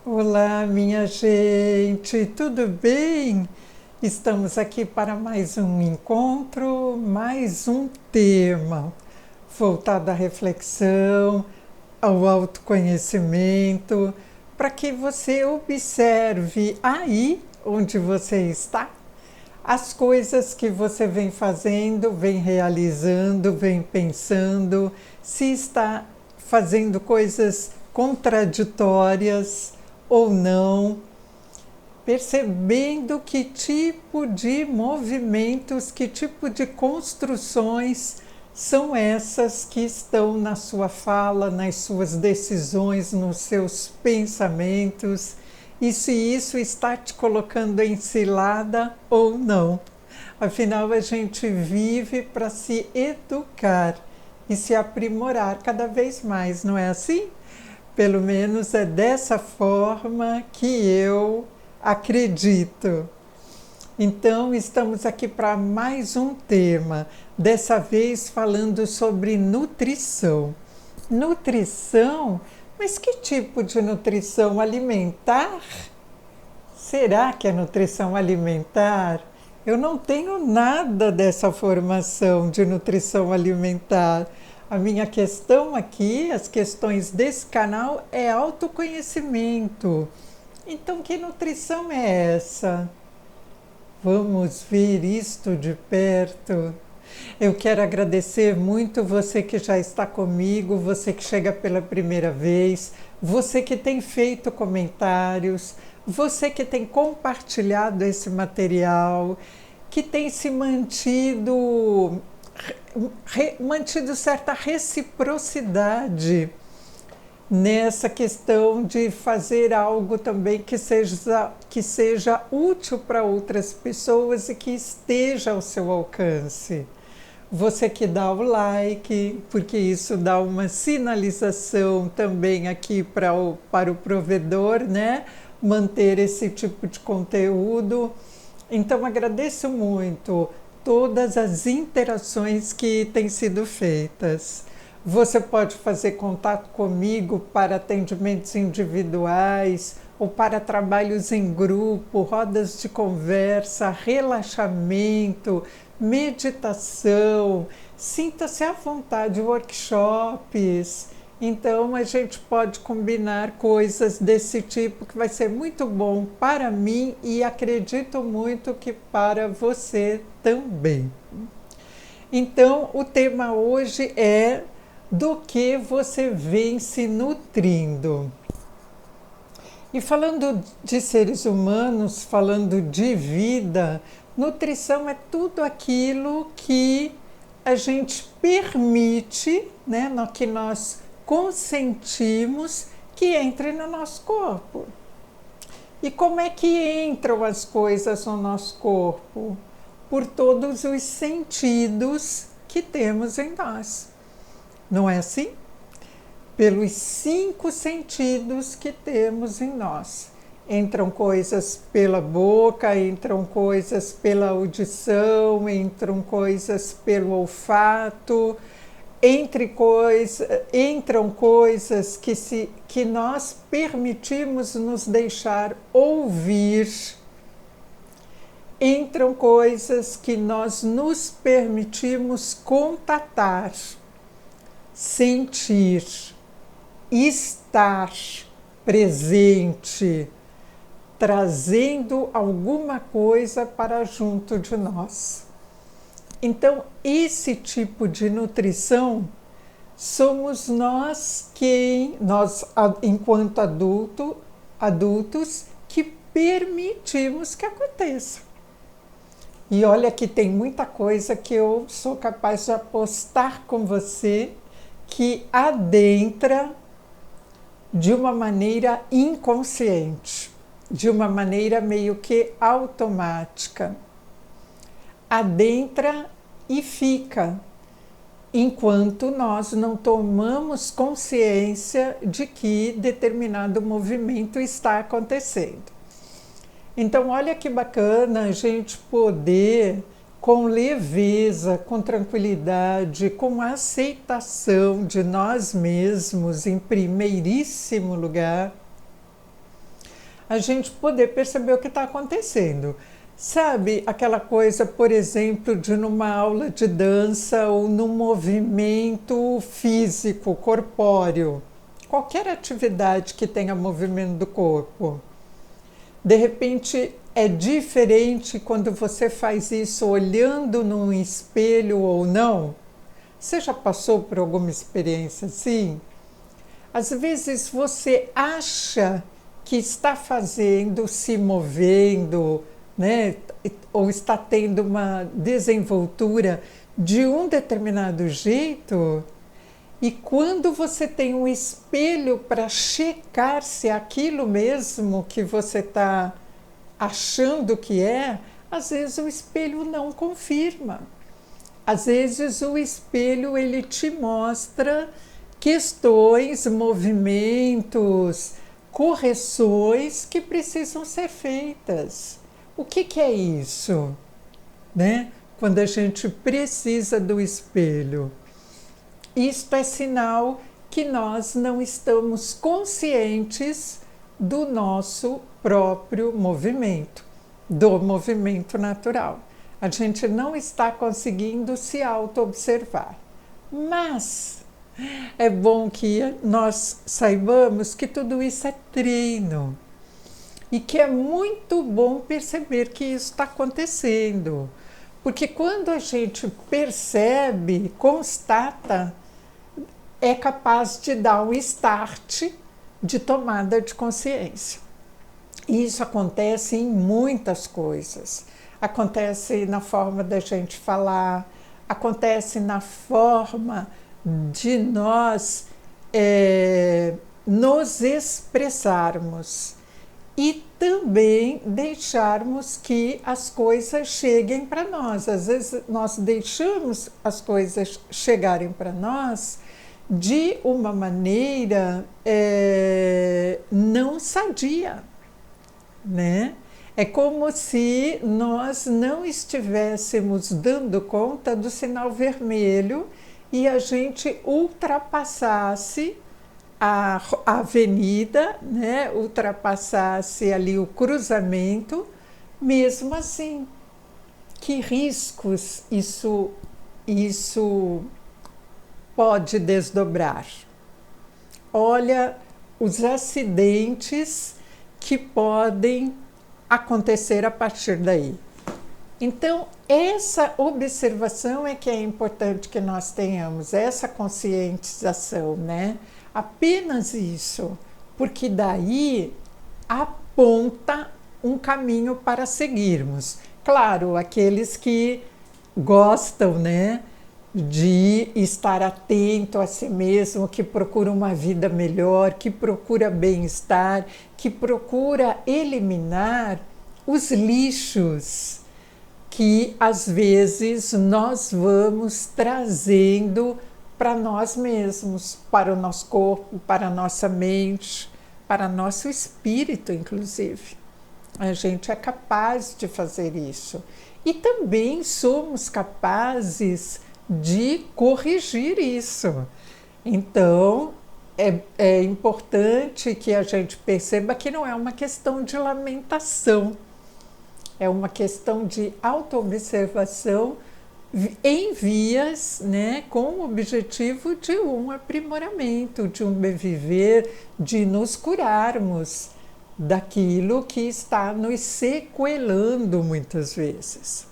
Olá, minha gente, tudo bem? Estamos aqui para mais um encontro, mais um tema voltado à reflexão, ao autoconhecimento, para que você observe aí onde você está, as coisas que você vem fazendo, vem realizando, vem pensando, se está fazendo coisas contraditórias ou não, percebendo que tipo de movimentos, que tipo de construções são essas que estão na sua fala, nas suas decisões, nos seus pensamentos, e se isso está te colocando em cilada ou não. Afinal, a gente vive para se educar e se aprimorar cada vez mais, não é assim? Pelo menos é dessa forma que eu acredito. Então, estamos aqui para mais um tema, dessa vez falando sobre nutrição. Nutrição? Mas que tipo de nutrição alimentar? Será que é nutrição alimentar? Eu não tenho nada dessa formação de nutrição alimentar. A minha questão aqui, as questões desse canal, é autoconhecimento. Então, que nutrição é essa? Vamos ver isto de perto. Eu quero agradecer muito você que já está comigo, você que chega pela primeira vez, você que tem feito comentários, você que tem compartilhado esse material, que tem se mantido certa reciprocidade nessa questão de fazer algo também que seja útil para outras pessoas e que esteja ao seu alcance. Você que dá o like, porque isso dá uma sinalização também aqui para o provedor, né? Manter esse tipo de conteúdo. Então, agradeço muito todas as interações que têm sido feitas. Você pode fazer contato comigo para atendimentos individuais ou para trabalhos em grupo, rodas de conversa, relaxamento, meditação. Sinta-se à vontade, workshops. Então a gente pode combinar coisas desse tipo que vai ser muito bom para mim e acredito muito que para você também. Então o tema hoje é do que você vem se nutrindo. E falando de seres humanos, falando de vida, nutrição é tudo aquilo que a gente permite, né, no que nós consentimos que entre no nosso corpo. E como é que entram as coisas no nosso corpo? Por todos os sentidos que temos em nós. Não é assim? Pelos 5 sentidos que temos em nós. Entram coisas pela boca, entram coisas pela audição, entram coisas pelo olfato, entram coisas que nós permitimos nos deixar ouvir, entram coisas que nós nos permitimos contatar, sentir, estar presente, trazendo alguma coisa para junto de nós. Então, esse tipo de nutrição somos nós enquanto adultos, que permitimos que aconteça. E olha que tem muita coisa que eu sou capaz de apostar com você que adentra de uma maneira inconsciente, de uma maneira meio que automática. Adentra e fica, enquanto nós não tomamos consciência de que determinado movimento está acontecendo. Então, olha que bacana a gente poder, com leveza, com tranquilidade, com aceitação de nós mesmos, em primeiríssimo lugar, a gente poder perceber o que está acontecendo. Sabe aquela coisa, por exemplo, de numa aula de dança ou num movimento físico, corpóreo, qualquer atividade que tenha movimento do corpo. De repente é diferente quando você faz isso olhando num espelho ou não? Você já passou por alguma experiência assim? Às vezes você acha que está fazendo, se movendo, né? Ou está tendo uma desenvoltura de um determinado jeito, e quando você tem um espelho para checar se é aquilo mesmo que você está achando que é, às vezes o espelho não confirma. Às vezes o espelho ele te mostra questões, movimentos, correções que precisam ser feitas. O que é isso, né? Quando a gente precisa do espelho. Isto é sinal que nós não estamos conscientes do nosso próprio movimento, do movimento natural. A gente não está conseguindo se auto-observar. Mas é bom que nós saibamos que tudo isso é treino e que é muito bom perceber que isso está acontecendo. Porque quando a gente percebe, constata, é capaz de dar um start de tomada de consciência. E isso acontece em muitas coisas. Acontece na forma da gente falar, acontece na forma de nós nos expressarmos e também deixarmos que as coisas cheguem para nós. Às vezes nós deixamos as coisas chegarem para nós de uma maneira não sadia, né? É como se nós não estivéssemos dando conta do sinal vermelho e a gente ultrapassasse a avenida, né? Ultrapassasse ali o cruzamento, mesmo assim. Que riscos isso pode desdobrar? Olha os acidentes que podem acontecer a partir daí. Então, essa observação é que é importante que nós tenhamos, essa conscientização, né? Apenas isso, porque daí aponta um caminho para seguirmos. Claro, aqueles que gostam, né, de estar atento a si mesmo, que procura uma vida melhor, que procura bem-estar, que procura eliminar os lixos que às vezes nós vamos trazendo para nós mesmos, para o nosso corpo, para a nossa mente, para nosso espírito, inclusive. A gente é capaz de fazer isso. E também somos capazes de corrigir isso. Então, é importante que a gente perceba que não é uma questão de lamentação, é uma questão de autoobservação em vias, né, com o objetivo de um aprimoramento, de um bem viver, de nos curarmos daquilo que está nos sequelando muitas vezes.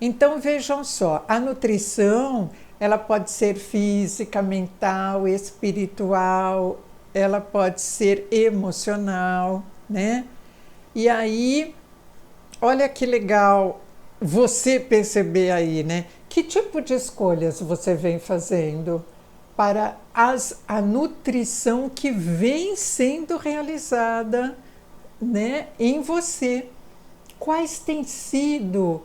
Então vejam só, a nutrição ela pode ser física, mental, espiritual, ela pode ser emocional, né? E aí, olha que legal você perceber aí, né? Que tipo de escolhas você vem fazendo para a nutrição que vem sendo realizada, né, em você? Quais têm sido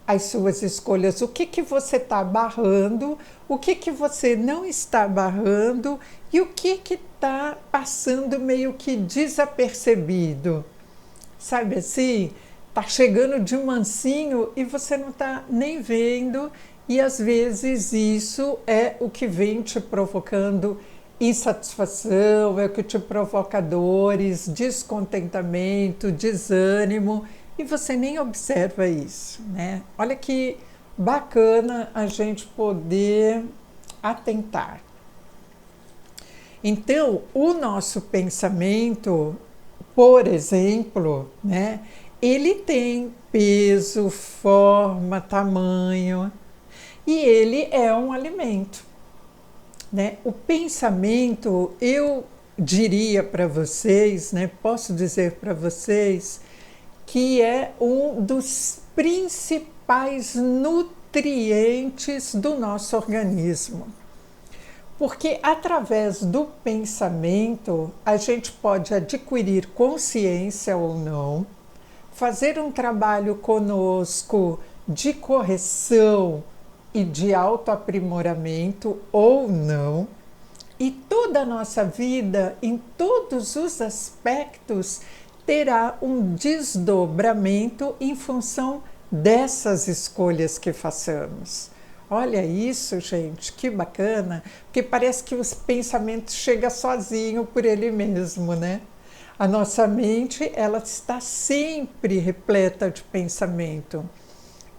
as suas escolhas? O que você está barrando? O que você não está barrando? E o que está passando meio que desapercebido? Sabe assim? Está chegando de mansinho e você não está nem vendo, e às vezes isso é o que vem te provocando insatisfação, é o que te provoca dores, descontentamento, desânimo, e você nem observa isso, né? Olha que bacana a gente poder atentar. Então, o nosso pensamento, por exemplo, né, ele tem peso, forma, tamanho, e ele é um alimento, né? O pensamento, eu diria para vocês, né, posso dizer para vocês, que é um dos principais nutrientes do nosso organismo. Porque através do pensamento a gente pode adquirir consciência ou não, fazer um trabalho conosco de correção e de autoaprimoramento ou não, e toda a nossa vida, em todos os aspectos, terá um desdobramento em função dessas escolhas que façamos. Olha isso, gente, que bacana, porque parece que os pensamentos chegam sozinho por ele mesmo, né? A nossa mente, ela está sempre repleta de pensamento.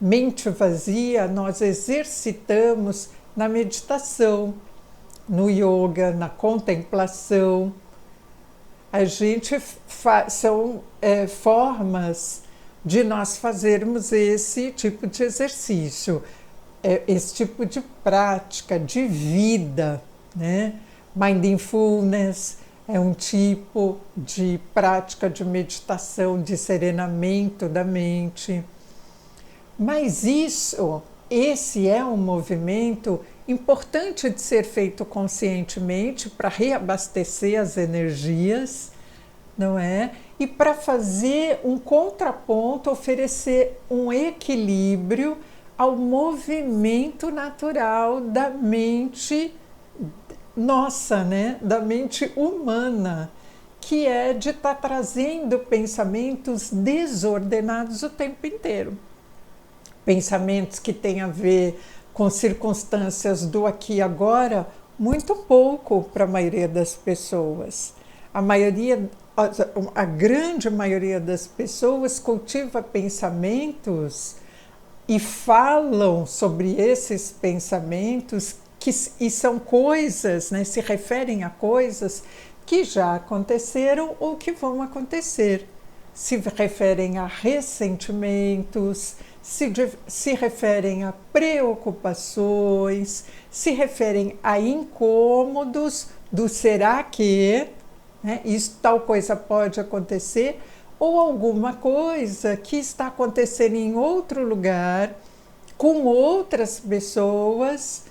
Mente vazia nós exercitamos na meditação, no yoga, na contemplação. A gente são formas de nós fazermos esse tipo de exercício, esse tipo de prática de vida, né? Mindfulness é um tipo de prática de meditação, de serenamento da mente. Mas esse é um movimento importante de ser feito conscientemente para reabastecer as energias, não é? E para fazer um contraponto, oferecer um equilíbrio ao movimento natural da mente nossa, né? Da mente humana, que é de estar trazendo pensamentos desordenados o tempo inteiro. Pensamentos que têm a ver com circunstâncias do aqui e agora, muito pouco para a maioria das pessoas. A grande maioria das pessoas cultiva pensamentos e falam sobre esses pensamentos e são coisas, né, se referem a coisas que já aconteceram ou que vão acontecer. Se referem a ressentimentos, se referem a preocupações, se referem a incômodos do será que, né, isso, tal coisa pode acontecer, ou alguma coisa que está acontecendo em outro lugar, com outras pessoas,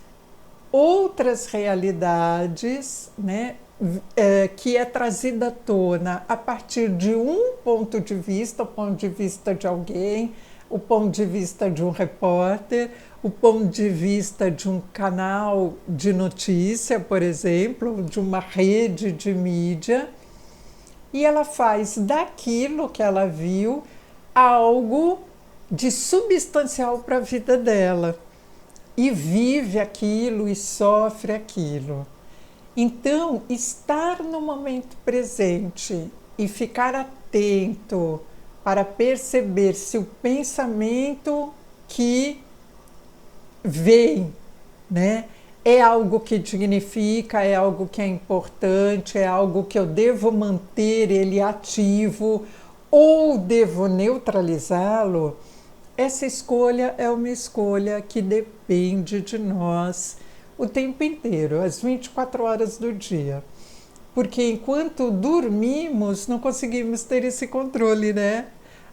outras realidades, né, que é trazida à tona a partir de um ponto de vista, o ponto de vista de alguém, o ponto de vista de um repórter, o ponto de vista de um canal de notícia, por exemplo, de uma rede de mídia, e ela faz daquilo que ela viu algo de substancial para a vida dela, e vive aquilo e sofre aquilo. Então, estar no momento presente e ficar atento para perceber se o pensamento que vem, né, é algo que dignifica, é algo que é importante, é algo que eu devo manter ele ativo ou devo neutralizá-lo. Essa escolha é uma escolha que depende de nós o tempo inteiro, as 24 horas do dia. Porque enquanto dormimos, não conseguimos ter esse controle, né?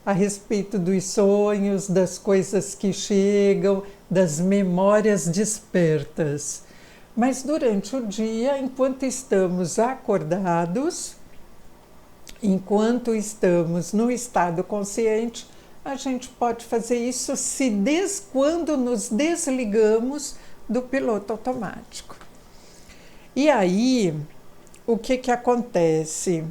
A respeito dos sonhos, das coisas que chegam, das memórias despertas. Mas durante o dia, enquanto estamos acordados, enquanto estamos no estado consciente, a gente pode fazer isso quando nos desligamos do piloto automático. E aí, o que acontece?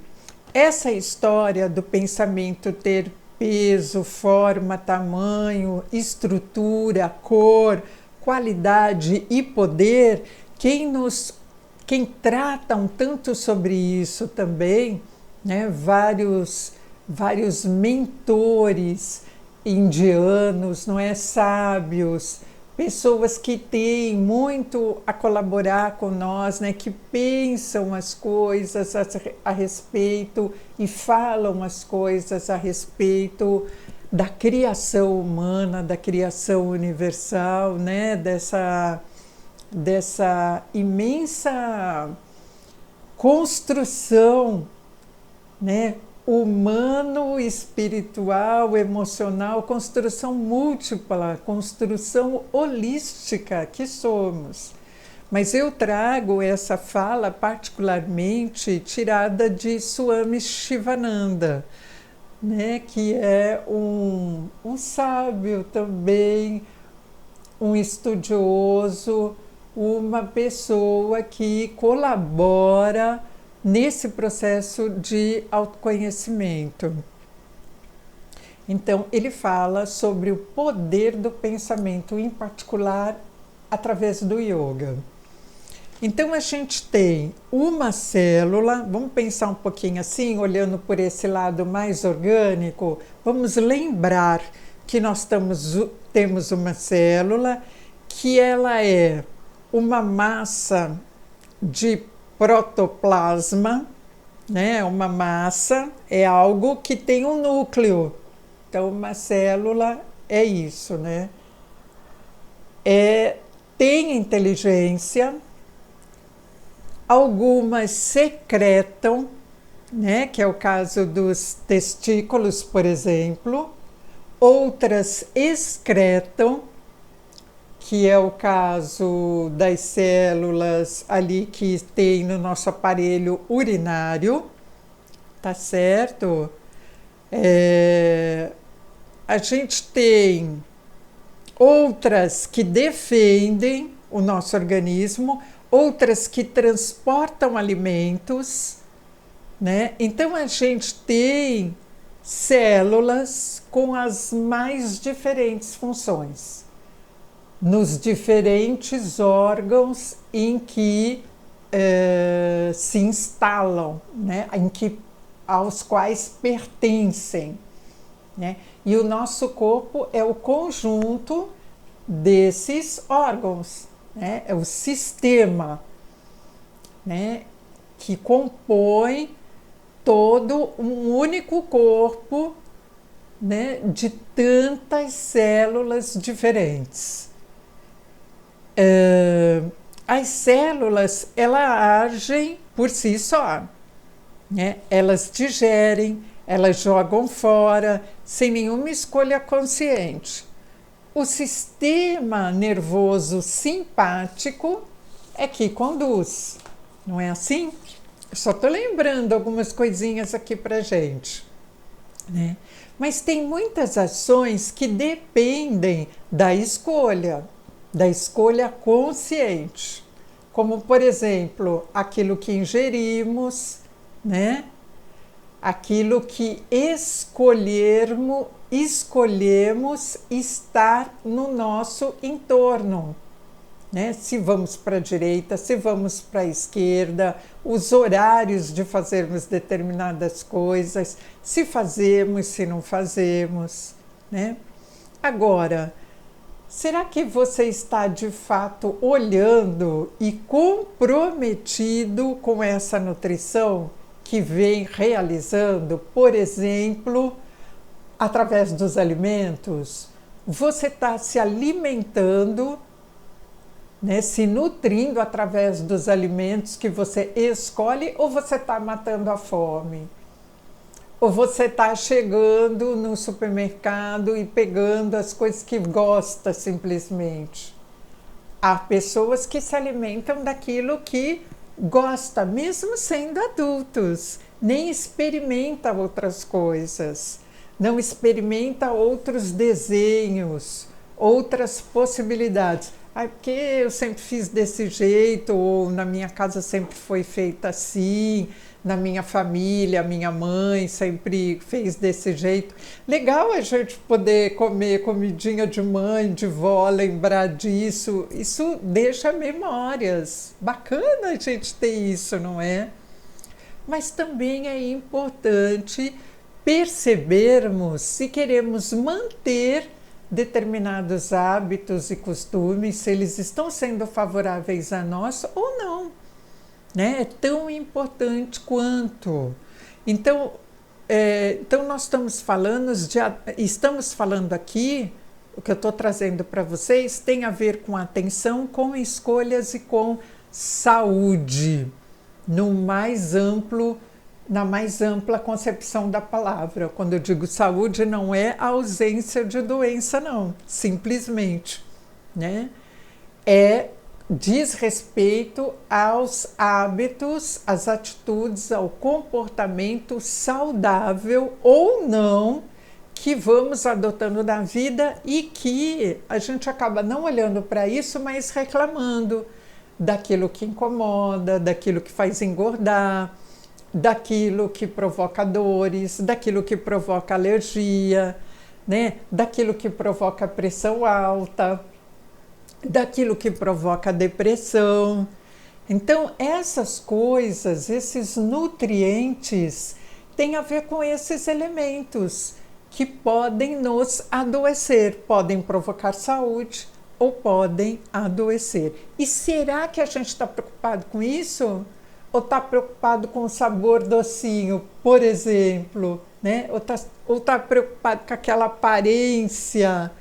Essa história do pensamento ter peso, forma, tamanho, estrutura, cor, qualidade e poder, quem nos quem tratam tanto sobre isso também, né, vários mentores indianos, não é, sábios, pessoas que têm muito a colaborar com nós, né, que pensam as coisas a respeito e falam as coisas a respeito da criação humana, da criação universal, né, dessa imensa construção, né, humano, espiritual, emocional, construção múltipla, construção holística que somos. Mas eu trago essa fala particularmente tirada de Swami Shivananda, né, que é um sábio também, um estudioso, uma pessoa que colabora nesse processo de autoconhecimento. Então, ele fala sobre o poder do pensamento, em particular através do yoga. Então, a gente tem uma célula, vamos pensar um pouquinho assim, olhando por esse lado mais orgânico, vamos lembrar que nós temos uma célula que ela é uma massa de protoplasma, né? Uma massa é algo que tem um núcleo. Então, uma célula é isso, né? Tem inteligência, algumas secretam, né? Que é o caso dos testículos, por exemplo, outras excretam, que é o caso das células ali que tem no nosso aparelho urinário, tá certo? A gente tem outras que defendem o nosso organismo, outras que transportam alimentos, né? Então a gente tem células com as mais diferentes funções nos diferentes órgãos em que se instalam, né? Aos quais pertencem, né? E o nosso corpo é o conjunto desses órgãos, né? É o sistema, né? Que compõe todo um único corpo, né? De tantas células diferentes. As células, elas agem por si só, né? Elas digerem, elas jogam fora, sem nenhuma escolha consciente. O sistema nervoso simpático é que conduz, não é assim? Eu só estou lembrando algumas coisinhas aqui para gente, né? Mas tem muitas ações que dependem da escolha consciente, como, por exemplo, aquilo que ingerimos, né? Aquilo que escolhemos estar no nosso entorno, né? Se vamos para a direita, se vamos para a esquerda, os horários de fazermos determinadas coisas, se fazemos, se não fazemos, né? Agora, será que você está de fato olhando e comprometido com essa nutrição que vem realizando, por exemplo, através dos alimentos? Você está se alimentando, né, se nutrindo através dos alimentos que você escolhe, ou você está matando a fome? Ou você está chegando no supermercado e pegando as coisas que gosta simplesmente? Há pessoas que se alimentam daquilo que gosta, mesmo sendo adultos, nem experimenta outras coisas, não experimenta outros desenhos, outras possibilidades. Porque eu sempre fiz desse jeito, ou na minha casa sempre foi feita assim, na minha família, minha mãe sempre fez desse jeito. Legal a gente poder comer comidinha de mãe, de vó, lembrar disso. Isso deixa memórias. Bacana a gente ter isso, não é? Mas também é importante percebermos se queremos manter determinados hábitos e costumes, se eles estão sendo favoráveis a nós ou não. Né? É tão importante quanto. Então, nós estamos falando aqui, o que eu estou trazendo para vocês tem a ver com atenção, com escolhas e com saúde, na mais ampla concepção da palavra. Quando eu digo saúde, não é a ausência de doença, não, simplesmente, né? Diz respeito aos hábitos, às atitudes, ao comportamento saudável ou não que vamos adotando na vida e que a gente acaba não olhando para isso, mas reclamando daquilo que incomoda, daquilo que faz engordar, daquilo que provoca dores, daquilo que provoca alergia, né? Daquilo que provoca pressão alta, daquilo que provoca depressão. Então, essas coisas, esses nutrientes, têm a ver com esses elementos que podem nos adoecer, podem provocar saúde ou podem adoecer. E será que a gente está preocupado com isso? Ou está preocupado com o sabor docinho, por exemplo, né? Ou tá preocupado com aquela aparência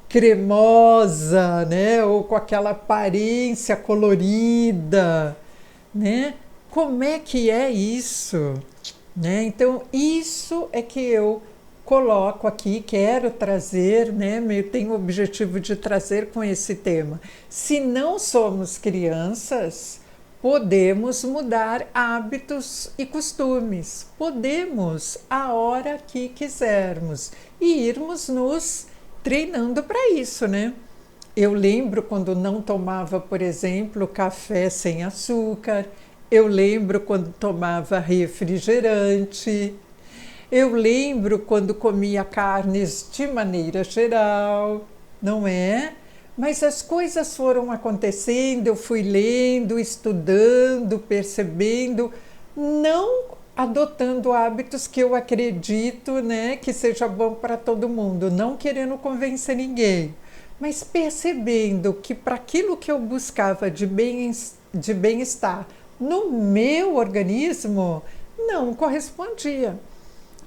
cremosa, né? Ou com aquela aparência colorida, né? Como é que é isso? Né? Então, isso é que eu coloco aqui, quero trazer, né? Eu tenho o objetivo de trazer com esse tema. Se não somos crianças, podemos mudar hábitos e costumes. Podemos a hora que quisermos e irmos nos treinando para isso, né? Eu lembro quando não tomava, por exemplo, café sem açúcar. Eu lembro quando tomava refrigerante. Eu lembro quando comia carnes de maneira geral, não é? Mas as coisas foram acontecendo, eu fui lendo, estudando, percebendo, não adotando hábitos que eu acredito, né, que seja bom para todo mundo, não querendo convencer ninguém, mas percebendo que para aquilo que eu buscava de bem-estar no meu organismo, não correspondia.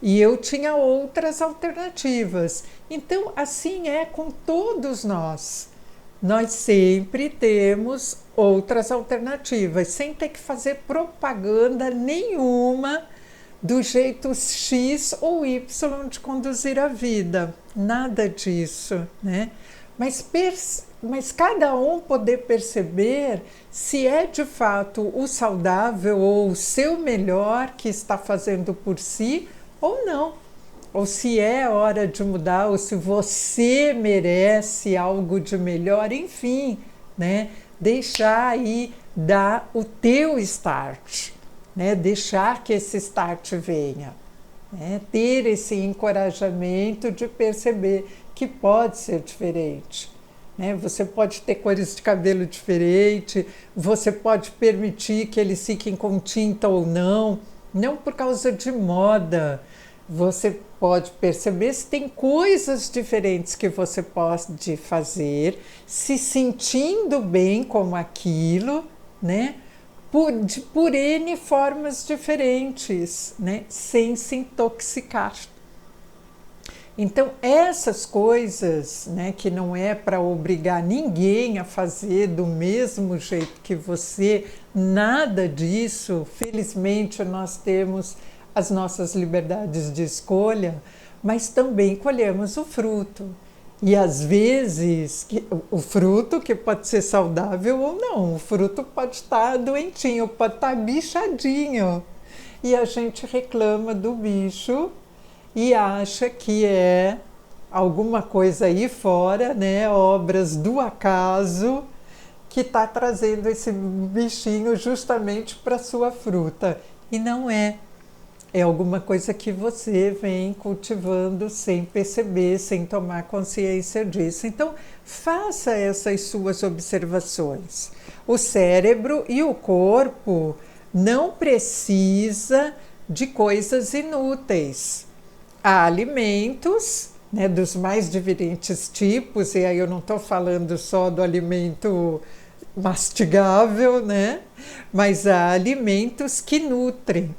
E eu tinha outras alternativas. Então, assim é com todos nós. Nós sempre temos outras alternativas, sem ter que fazer propaganda nenhuma do jeito X ou Y de conduzir a vida. Nada disso, né? Mas cada um poder perceber se é de fato o saudável ou o seu melhor que está fazendo por si ou não. Ou se é hora de mudar, ou se você merece algo de melhor, enfim, né? Deixar aí dar o teu start, né? Deixar que esse start venha, né? Ter esse encorajamento de perceber que pode ser diferente, né? Você pode ter cores de cabelo diferente, você pode permitir que eles fiquem com tinta ou não por causa de moda. Você pode perceber se tem coisas diferentes que você pode fazer, se sentindo bem com aquilo, né? Por N formas diferentes, né? Sem se intoxicar. Então, essas coisas, né, que não é para obrigar ninguém a fazer do mesmo jeito que você, nada disso, felizmente nós temos as nossas liberdades de escolha, mas também colhemos o fruto. E às vezes, o fruto que pode ser saudável ou não, o fruto pode estar doentinho, pode estar bichadinho. E a gente reclama do bicho e acha que é alguma coisa aí fora, né, obras do acaso, que está trazendo esse bichinho justamente para a sua fruta. E não é. É alguma coisa que você vem cultivando sem perceber, sem tomar consciência disso. Então, faça essas suas observações. O cérebro e o corpo não precisa de coisas inúteis. Há alimentos, né, dos mais diferentes tipos, e aí eu não estou falando só do alimento mastigável, né? Mas há alimentos que nutrem.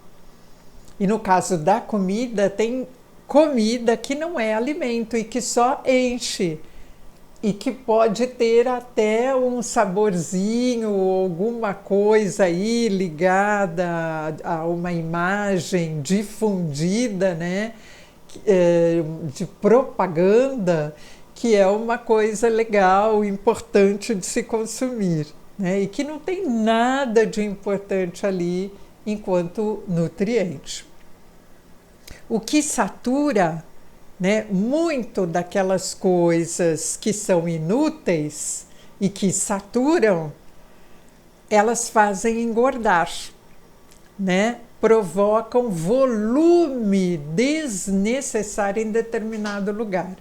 E no caso da comida, tem comida que não é alimento e que só enche. E que pode ter até um saborzinho, alguma coisa aí ligada a uma imagem difundida, né? De propaganda, que é uma coisa legal, importante de se consumir, né? E que não tem nada de importante ali enquanto nutriente. O que satura, né, muito daquelas coisas que são inúteis e que saturam, elas fazem engordar, né? Provocam volume desnecessário em determinado lugar,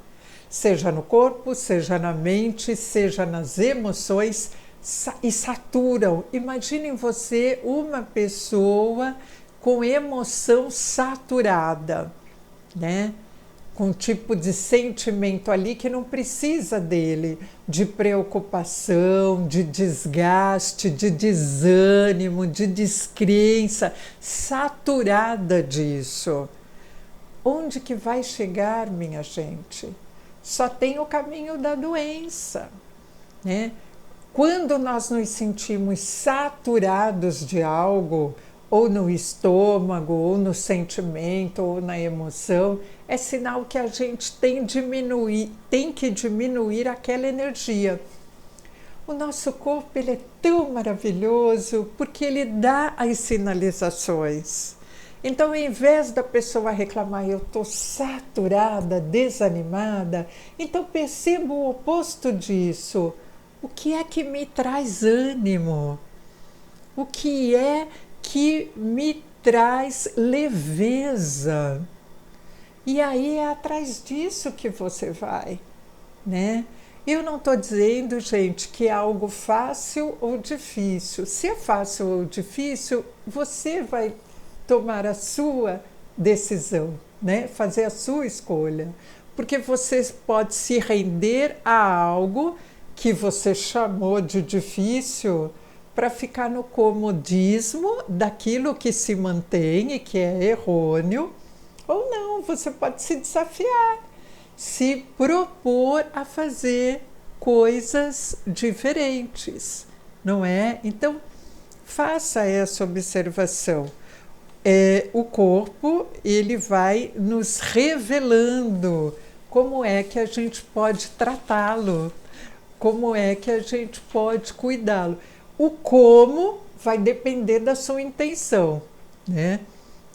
seja no corpo, seja na mente, seja nas emoções, e saturam. Imaginem você uma pessoa com emoção saturada, né? Com um tipo de sentimento ali que não precisa dele, de preocupação, de desgaste, de desânimo, de descrença, saturada disso. Onde que vai chegar, minha gente? Só tem o caminho da doença, né? Quando nós nos sentimos saturados de algo, ou no estômago, ou no sentimento, ou na emoção, é sinal que a gente tem que diminuir aquela energia. O nosso corpo ele é tão maravilhoso porque ele dá as sinalizações. Então, ao invés da pessoa reclamar, eu estou saturada, desanimada, então perceba o oposto disso. O que é que me traz ânimo? O que é que me traz leveza? E aí é atrás disso que você vai, né? Eu não estou dizendo, gente, que é algo fácil ou difícil. Se é fácil ou difícil, você vai tomar a sua decisão, né? Fazer a sua escolha. Porque você pode se render a algo que você chamou de difícil para ficar no comodismo daquilo que se mantém e que é errôneo, ou não, você pode se desafiar, se propor a fazer coisas diferentes, não é? Então, faça essa observação. O corpo, ele vai nos revelando como é que a gente pode tratá-lo, como é que a gente pode cuidá-lo. O como vai depender da sua intenção, né?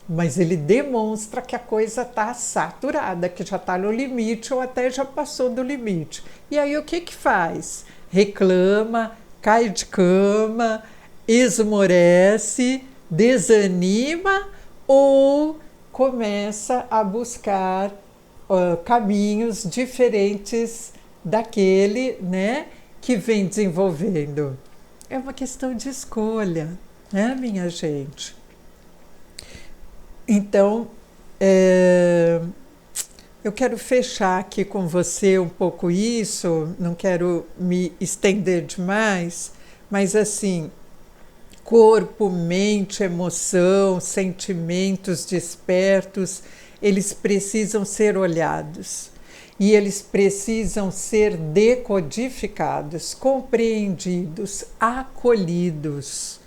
Mas ele demonstra que a coisa está saturada, que já está no limite ou até já passou do limite. E aí o que que faz? Reclama, cai de cama, esmorece, desanima ou começa a buscar caminhos diferentes daquele, né, que vem desenvolvendo. É uma questão de escolha, né, minha gente? Então, eu quero fechar aqui com você um pouco isso, não quero me estender demais, mas assim, corpo, mente, emoção, sentimentos despertos, eles precisam ser olhados. E eles precisam ser decodificados, compreendidos, acolhidos,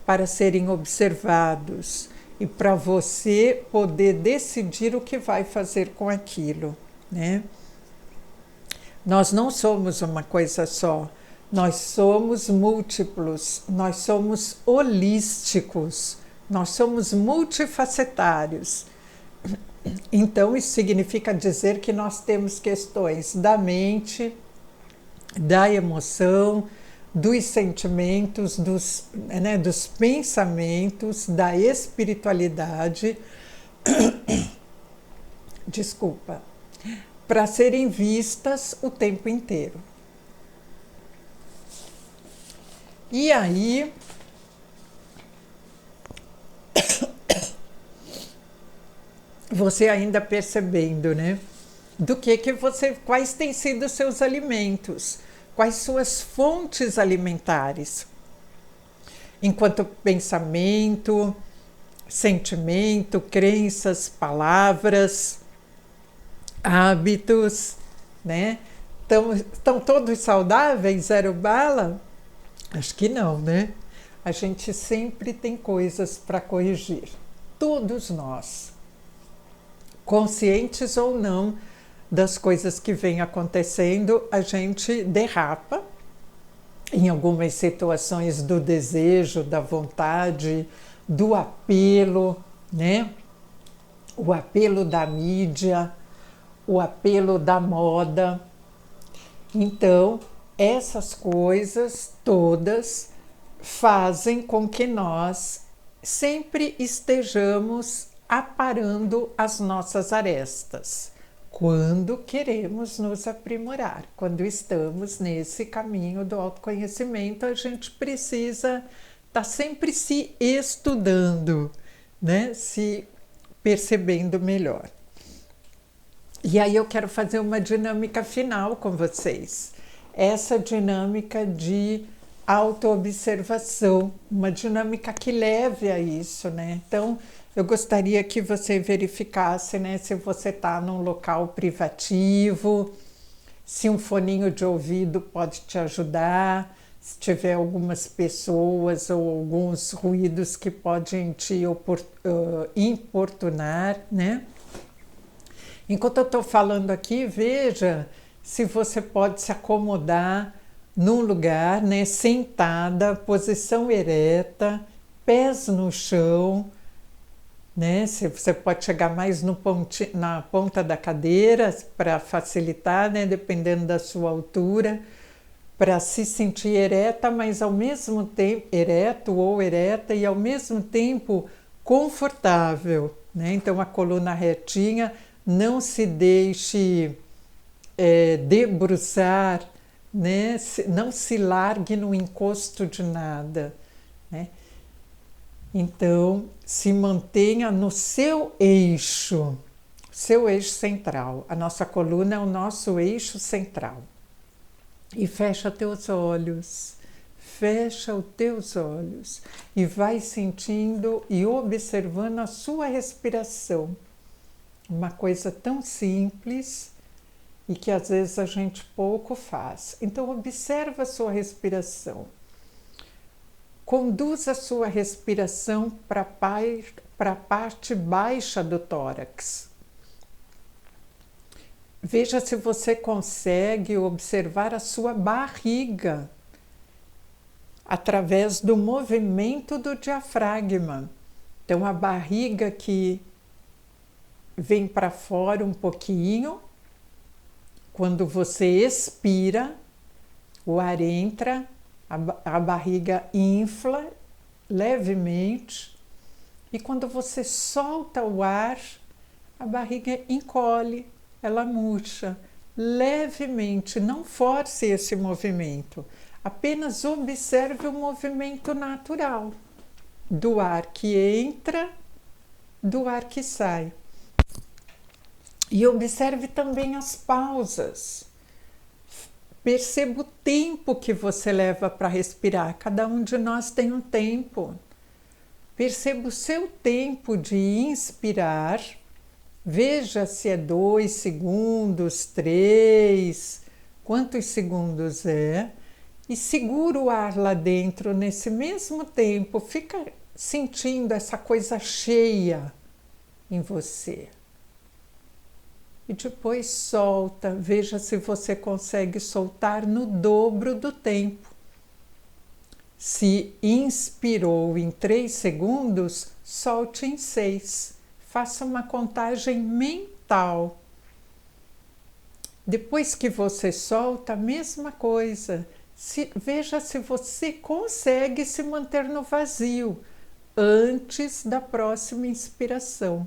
para serem observados e para você poder decidir o que vai fazer com aquilo, né? Nós não somos uma coisa só, nós somos múltiplos, nós somos holísticos, nós somos multifacetários. Então, isso significa dizer que nós temos questões da mente, da emoção, dos sentimentos, dos pensamentos, da espiritualidade, desculpa, para serem vistas o tempo inteiro. E aí, você ainda percebendo, né? Do que você, quais têm sido os seus alimentos, quais suas fontes alimentares, enquanto pensamento, sentimento, crenças, palavras, hábitos, né? Estão todos saudáveis, zero bala? Acho que não, né? A gente sempre tem coisas para corrigir, todos nós, conscientes ou não das coisas que vêm acontecendo, a gente derrapa em algumas situações do desejo, da vontade, do apelo, né? O apelo da mídia, o apelo da moda. Então, essas coisas todas fazem com que nós sempre estejamos aparando as nossas arestas quando queremos nos aprimorar. Quando estamos nesse caminho do autoconhecimento, a gente precisa estar sempre se estudando, né? Se percebendo melhor. E aí eu quero fazer uma dinâmica final com vocês. Essa dinâmica de autoobservação, uma dinâmica que leve a isso, né? Então, eu gostaria que você verificasse, né, se você está num local privativo, se um foninho de ouvido pode te ajudar, se tiver algumas pessoas ou alguns ruídos que podem te importunar, né? Enquanto eu estou falando aqui, veja se você pode se acomodar num lugar, né, sentada, posição ereta, pés no chão, né? Se você pode chegar mais na ponta da cadeira para facilitar, né, dependendo da sua altura, para se sentir ereta, mas ao mesmo tempo ereto ou ereta e ao mesmo tempo confortável, né? Então a coluna retinha, não se deixe debruçar, né? Não se largue no encosto de nada, né? Então, se mantenha no seu eixo central. A nossa coluna é o nosso eixo central. E fecha teus olhos, fecha os teus olhos e vai sentindo e observando a sua respiração. Uma coisa tão simples e que às vezes a gente pouco faz. Então, observa a sua respiração. Conduz a sua respiração para a parte baixa do tórax. Veja se você consegue observar a sua barriga através do movimento do diafragma. Então, a barriga que vem para fora um pouquinho. Quando você expira, o ar entra, a barriga infla levemente, e quando você solta o ar, a barriga encolhe, ela murcha levemente. Não force esse movimento, apenas observe o movimento natural do ar que entra, do ar que sai. E observe também as pausas. Perceba o tempo que você leva para respirar. Cada um de nós tem um tempo. Perceba o seu tempo de inspirar. Veja se é 2 segundos, 3, quantos segundos é. E segura o ar lá dentro nesse mesmo tempo. Fica sentindo essa coisa cheia em você. E depois solta, veja se você consegue soltar no dobro do tempo. Se inspirou em 3 segundos, solte em 6. Faça uma contagem mental. Depois que você solta, a mesma coisa. Veja se você consegue se manter no vazio antes da próxima inspiração,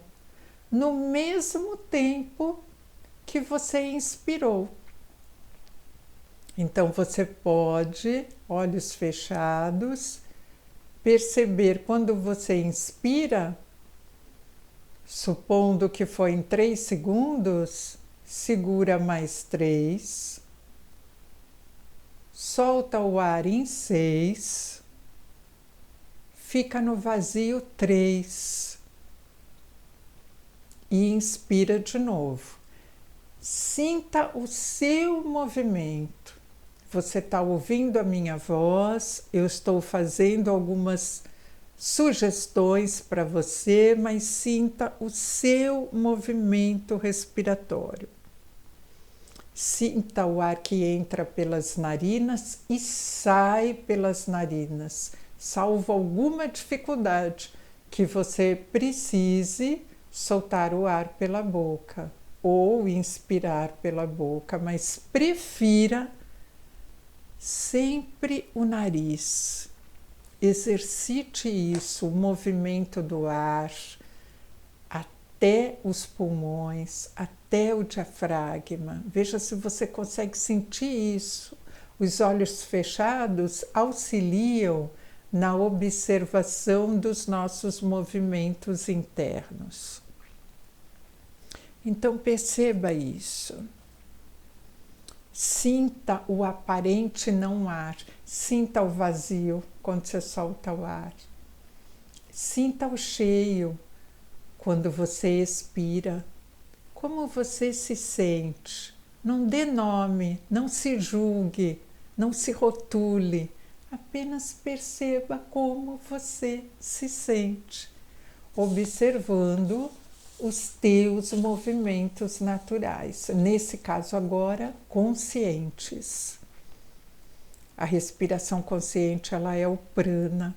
no mesmo tempo que você inspirou. Então você pode, olhos fechados, perceber quando você inspira, supondo que foi em 3 segundos, segura mais 3, solta o ar em 6, fica no vazio 3 e inspira de novo. Sinta o seu movimento. Você está ouvindo a minha voz, eu estou fazendo algumas sugestões para você, mas sinta o seu movimento respiratório. Sinta o ar que entra pelas narinas e sai pelas narinas, salvo alguma dificuldade que você precise soltar o ar pela boca ou inspirar pela boca, mas prefira sempre o nariz. Exercite isso, o movimento do ar até os pulmões, até o diafragma. Veja se você consegue sentir isso. Os olhos fechados auxiliam na observação dos nossos movimentos internos. Então perceba isso. Sinta o aparente não ar, sinta o vazio quando você solta o ar. Sinta o cheio quando você expira. Como você se sente? Não dê nome, não se julgue, não se rotule. Apenas perceba como você se sente, observando os teus movimentos naturais, nesse caso agora conscientes. A respiração consciente, ela é o prana,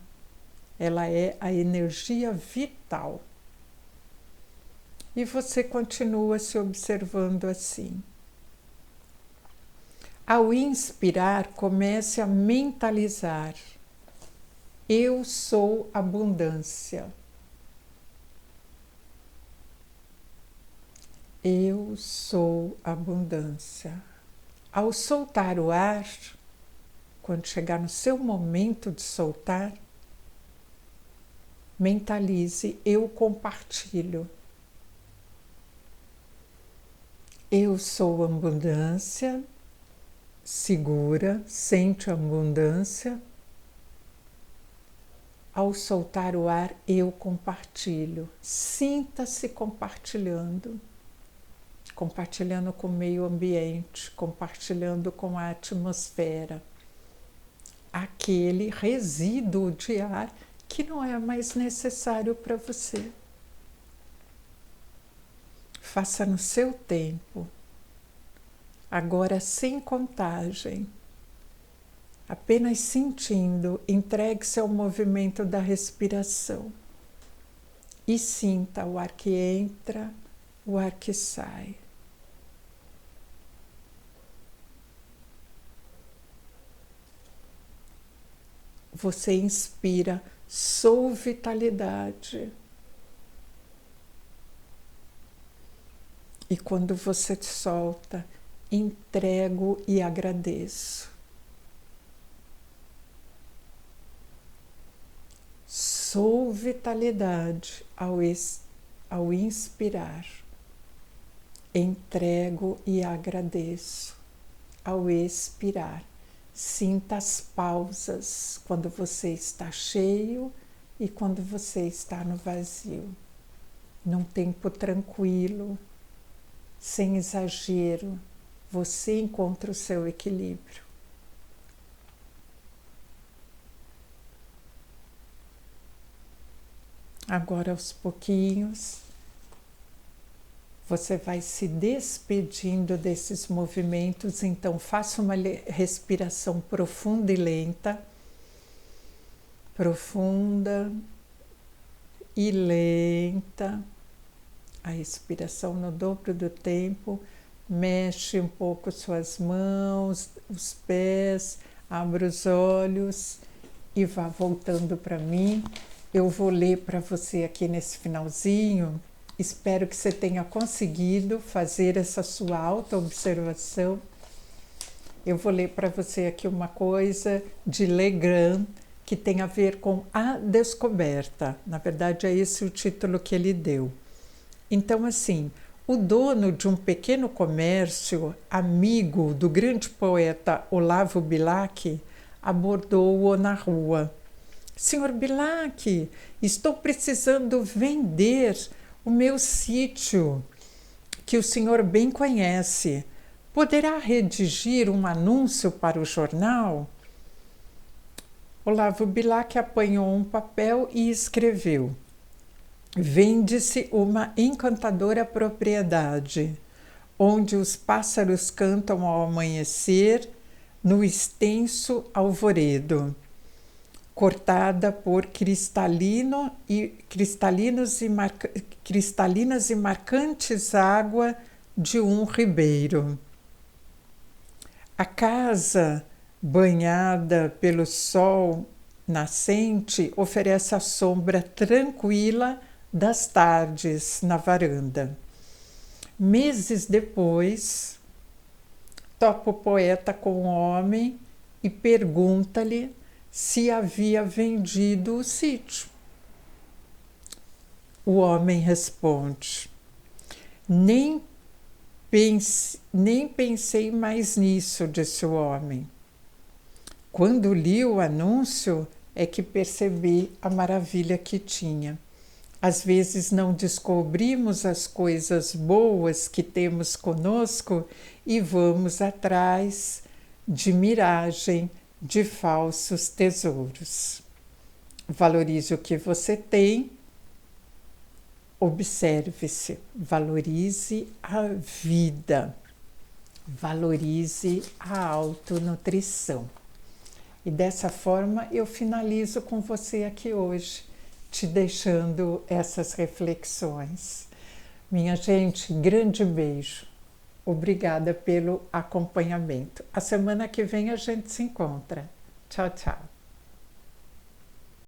ela é a energia vital. E você continua se observando assim. Ao inspirar, comece a mentalizar: eu sou abundância. Eu sou abundância. Ao soltar o ar, quando chegar no seu momento de soltar, mentalize: eu compartilho. Eu sou abundância. Segura, sente a abundância. Ao soltar o ar, eu compartilho. Sinta-se compartilhando. Compartilhando com o meio ambiente, compartilhando com a atmosfera, aquele resíduo de ar que não é mais necessário para você. Faça no seu tempo, agora sem contagem, apenas sentindo, entregue-se ao movimento da respiração e sinta o ar que entra, o ar que sai. Você inspira, sou vitalidade. E quando você solta, entrego e agradeço. Sou vitalidade ao inspirar. Entrego e agradeço ao expirar. Sinta as pausas quando você está cheio e quando você está no vazio. Num tempo tranquilo, sem exagero, você encontra o seu equilíbrio. Agora, aos pouquinhos, você vai se despedindo desses movimentos, então faça uma respiração profunda e lenta. Profunda e lenta. A respiração no dobro do tempo. Mexe um pouco suas mãos, os pés, Abra os olhos e vá voltando para mim. Eu vou ler para você aqui nesse finalzinho. Espero que você tenha conseguido fazer essa sua auto-observação. Eu vou ler para você aqui uma coisa de Legrand, que tem a ver com a descoberta. Na verdade, é esse o título que ele deu. Então, assim, o dono de um pequeno comércio, amigo do grande poeta Olavo Bilac, abordou-o na rua. Senhor Bilac, estou precisando vender o meu sítio, que o senhor bem conhece. Poderá redigir um anúncio para o jornal? Olavo Bilac apanhou um papel e escreveu: vende-se uma encantadora propriedade, onde os pássaros cantam ao amanhecer, no extenso alvoredo, cortada por cristalinas e marcantes águas de um ribeiro. A casa, banhada pelo sol nascente, oferece a sombra tranquila das tardes na varanda. Meses depois, topa o poeta com o homem e pergunta-lhe se havia vendido o sítio. O homem responde: nem pensei mais nisso, disse o homem. Quando li o anúncio é que percebi a maravilha que tinha. Às vezes não descobrimos as coisas boas que temos conosco e vamos atrás de miragem, de falsos tesouros. Valorize o que você tem, observe-se, valorize a vida, valorize a autonutrição. E dessa forma eu finalizo com você aqui hoje, te deixando essas reflexões. Minha gente, grande beijo. Obrigada pelo acompanhamento. A semana que vem a gente se encontra. Tchau, tchau.